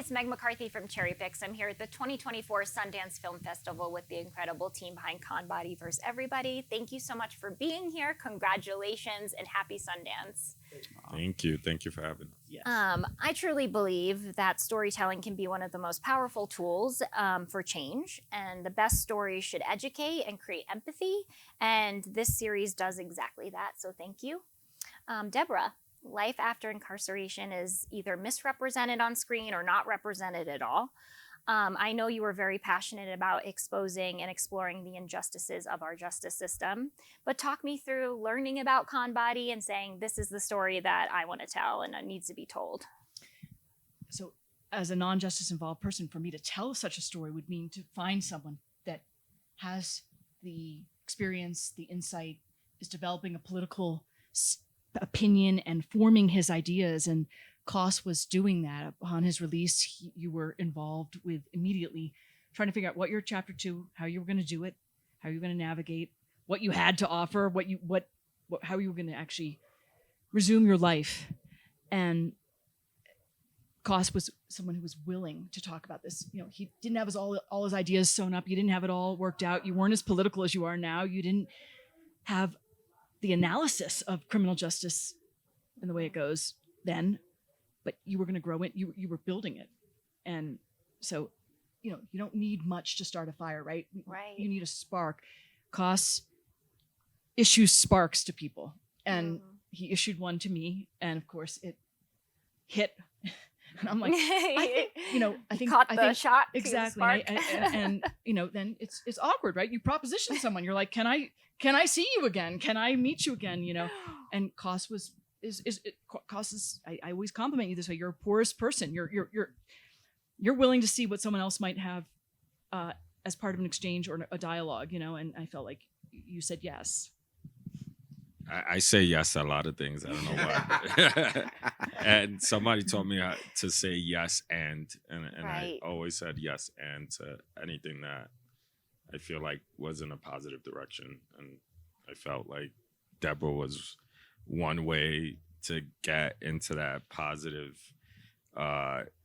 it's Meg McCarthy from CherryPicks. I'm here at the 2024 Sundance Film Festival with the incredible team behind CONBODY vs EVERYBODY. Thank you so much for being here. Congratulations and happy Sundance. Thank you. Thank you for having us. Yes. I truly believe that storytelling can be one of the most powerful tools for change, and the best stories should educate and create empathy, and this series does exactly that, so thank you. Debra, life after incarceration is either misrepresented on screen or not represented at all. I know you were very passionate about exposing and exploring the injustices of our justice system, but talk me through learning about CONBODY and saying, this is the story that I want to tell and it needs to be told. So as a non-justice involved person, for me to tell such a story would mean to find someone that has the experience, the insight, is developing a political opinion and forming his ideas. And Coss was doing that. Upon his release, you were involved with immediately trying to figure out what your chapter 2, how you were going to do it, how you were going to navigate, what you had to offer, how you were going to actually resume your life. And Coss was someone who was willing to talk about this. You know, he didn't have all his ideas sewn up. You didn't have it all worked out. You weren't as political as you are now. You didn't have the analysis of criminal justice and the way it goes then, but you were going to grow it. You were building it. And so, you know, you don't need much to start a fire, right? Right. You need a spark. Coss issues sparks to people. And he issued one to me. And of course it hit. And I'm like, I think caught the shot. Exactly. And you know, then it's awkward, right? You proposition someone. You're like, can I see you again? Can I meet you again? You know, and Coss is. I always compliment you this way. You're a porous person. You're willing to see what someone else might have as part of an exchange or a dialogue. You know, and I felt like you said yes. I say yes to a lot of things. I don't know why. And somebody told me to say yes and right. I always said yes and to anything that I feel like was in a positive direction. And I felt like Debra was one way to get into that positive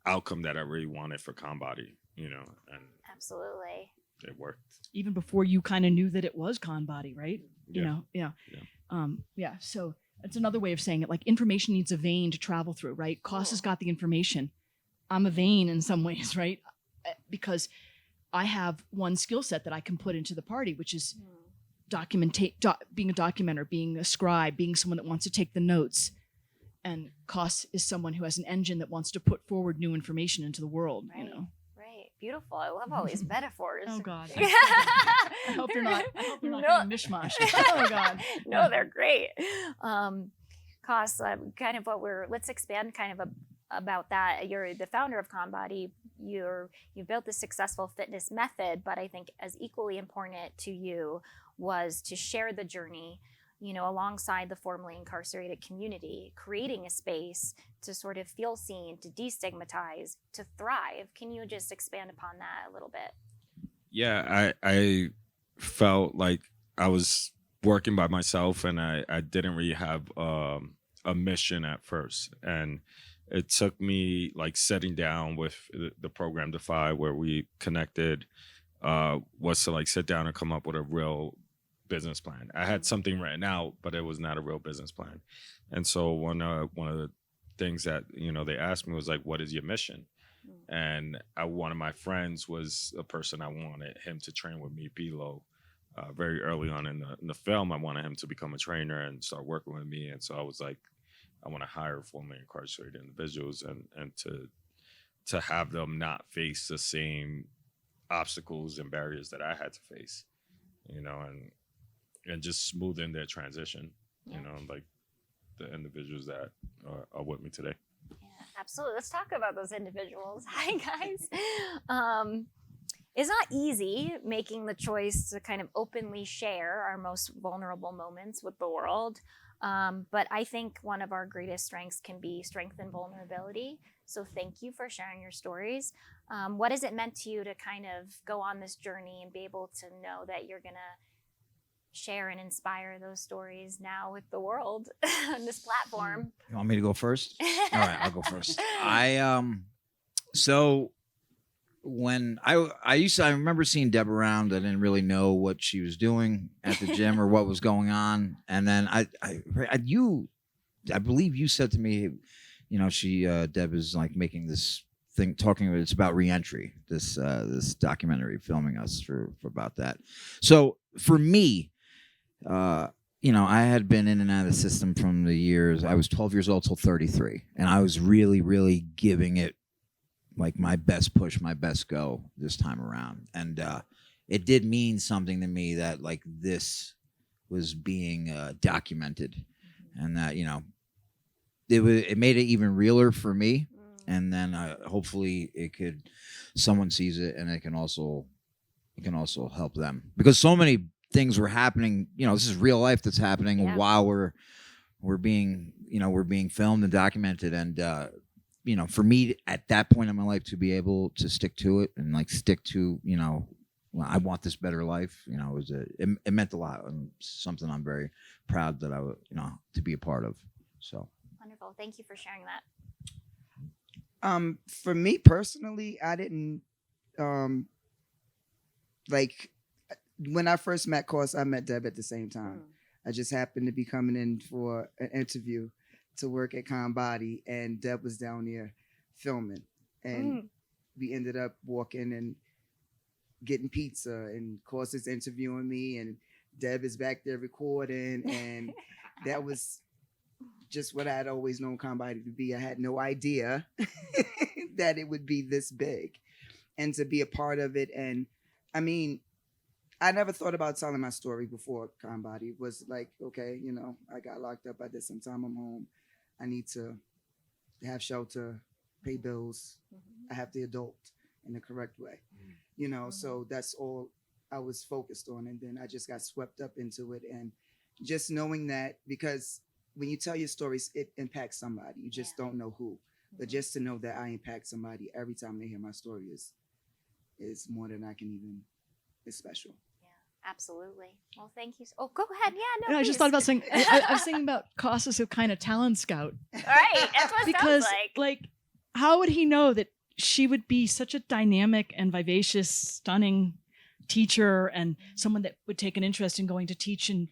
outcome that I really wanted for CONBODY, you know, and absolutely it worked. Even before you kind of knew that it was CONBODY, right? Yeah. You know, yeah. So it's another way of saying it. Like, information needs a vein to travel through, right? Coss has got the information. I'm a vein in some ways, right? Because I have one skill set that I can put into the party, which is being a documenter, being a scribe, being someone that wants to take the notes. And Coss is someone who has an engine that wants to put forward new information into the world, right. You know? Beautiful. I love all these metaphors. Oh God. I hope you're not getting mishmash. Oh God. No, they're great. Coss, kind of let's expand kind of about that. You're the founder of CONBODY. You built this successful fitness method, but I think as equally important to you was to share the journey, you know, alongside the formerly incarcerated community, creating a space to sort of feel seen, to destigmatize, to thrive. Can you just expand upon that a little bit? Yeah, I felt like I was working by myself and I didn't really have a mission at first. And it took me like sitting down with the program Defy, where we connected, was to like sit down and come up with a real business plan. I had something written out, but it was not a real business plan. And so one of the things that, you know, they asked me was like, what is your mission? And one of my friends was a person I wanted him to train with me, Pilo. Very early on in the film, I wanted him to become a trainer and start working with me. And so I was like, I want to hire formerly incarcerated individuals and to have them not face the same obstacles and barriers that I had to face, you know, and just smoothing their transition, you know, like the individuals that are with me today. Yeah, absolutely. Let's talk about those individuals. Hi, guys. It's not easy making the choice to kind of openly share our most vulnerable moments with the world. But I think one of our greatest strengths can be strength and vulnerability. So thank you for sharing your stories. What has it meant to you to kind of go on this journey and be able to know that you're going to share and inspire those stories now with the world on this platform? You want me to go first? All right, I'll go first. So when I remember seeing Deb around. I didn't really know what she was doing at the gym or what was going on. And then I believe you said to me, you know, Deb is like making this thing, it's about reentry. This documentary, filming us for about that. So for me, you know, I had been in and out of the system from the years. I was 12 years old till 33, and I was really, really giving it like my best push, my best go this time around. And it did mean something to me that like this was being documented, and that, you know, it made it even realer for me. And then hopefully someone sees it, and it can also help them, because so many things were happening. You know, this is real life that's happening while we're being filmed and documented. And you know, for me at that point in my life to be able to stick to it and like stick to, you know, well, I want this better life, you know, it meant a lot, and something I'm very proud that you know, to be a part of. So wonderful. Thank you for sharing that. For me personally, I didn't like when I first met Coss, I met Deb at the same time. I just happened to be coming in for an interview to work at CONBODY, and Deb was down there filming, and we ended up walking and getting pizza, and Coss is interviewing me, and Deb is back there recording, and that was just what I had always known CONBODY to be. I had no idea that it would be this big, and to be a part of it. And I mean, I never thought about telling my story before CONBODY. It was like, okay, you know, I got locked up. I did some time. I'm home. I need to have shelter, pay bills. I have the adult in the correct way, you know. So that's all I was focused on. And then I just got swept up into it. And just knowing that, because when you tell your stories, it impacts somebody. You just don't know who. But just to know that I impact somebody every time they hear my story is more than I can even, it's special. Absolutely. Well, thank you. Oh, go ahead. Yeah, no. And I just thought about saying, I was thinking about Coss as a kind of talent scout. Right. That's what it sounds like, how would he know that she would be such a dynamic and vivacious, stunning teacher, and someone that would take an interest in going to teach in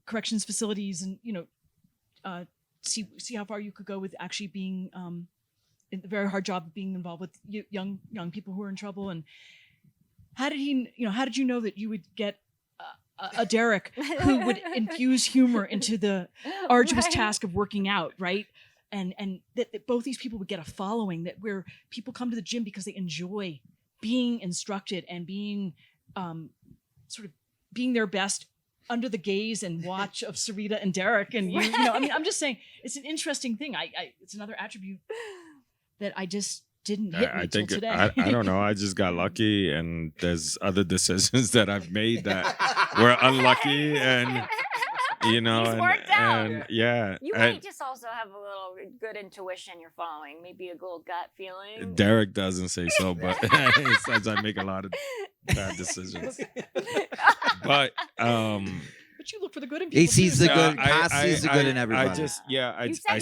corrections facilities, and, you know, see how far you could go with actually being in the very hard job of being involved with young people who are in trouble. And how did you know that you would get a Derek who would infuse humor into the arduous task of working out, right? And that both these people would get a following, that where people come to the gym because they enjoy being instructed and being sort of being their best under the gaze and watch of Syretta and Derek. And you know, I mean, I'm just saying, it's an interesting thing. It's another attribute that I just didn't hit me till today. I don't know. I just got lucky, and there's other decisions that I've made that were unlucky, and you know, and yeah. You might just also have a little good intuition you're following, maybe a little gut feeling. Derek doesn't say so, but he says I make a lot of bad decisions. But you look for the good in people. He sees the good. Coss sees the good in everybody. You said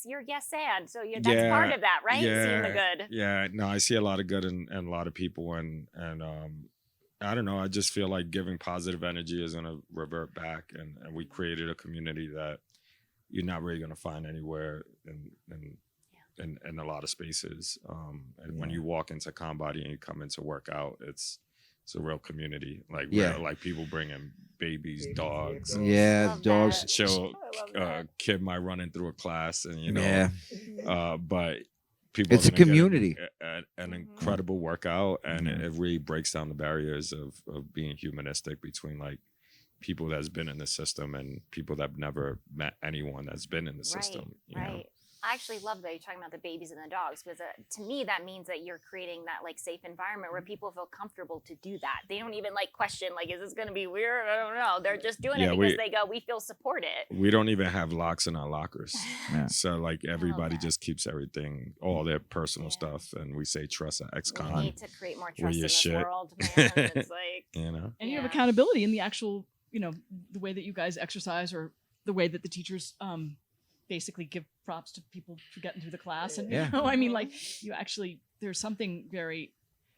you're yes and, so that's part of that, right? Yeah, seeing the good. Yeah, no, I see a lot of good in a lot of people, and I don't know. I just feel like giving positive energy is gonna revert back, and we created a community that you're not really gonna find anywhere in a lot of spaces. And when you walk into CONBODY and you come in to work out, it's a real community. Like like people bringing babies, dogs. Yeah, dogs. Show kid might run in through a class, and you know, but people. It's a community. An incredible workout, and it really breaks down the barriers of being humanistic between like people that's been in the system and people that have never met anyone that's been in the system. You know? I actually love that you're talking about the babies and the dogs, because to me that means that you're creating that like safe environment where people feel comfortable to do that. They don't even like question like, is this going to be weird? I don't know. They're just doing it because they go, we feel supported. We don't even have locks in our lockers. So like everybody just keeps everything, all their personal stuff, and we say trust at ex-con. We need to create more trust in this world, man. It's like, you know, and you have accountability in the actual, you know, the way that you guys exercise, or the way that the teachers basically give props to people for getting through the class. And Yeah. you know, I mean, like you actually, there's something very,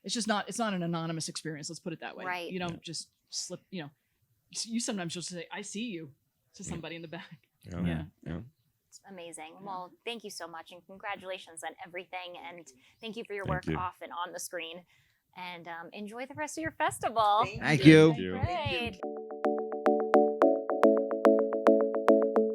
it's not an anonymous experience. Let's put it that way. Right. You don't just slip, you know, you sometimes just say, I see you to somebody in the back. Yeah. It's amazing. Well, thank you so much, and congratulations on everything. And thank you for your Thank work you. off and on the screen. And enjoy the rest of your festival. Thank you. you. Great.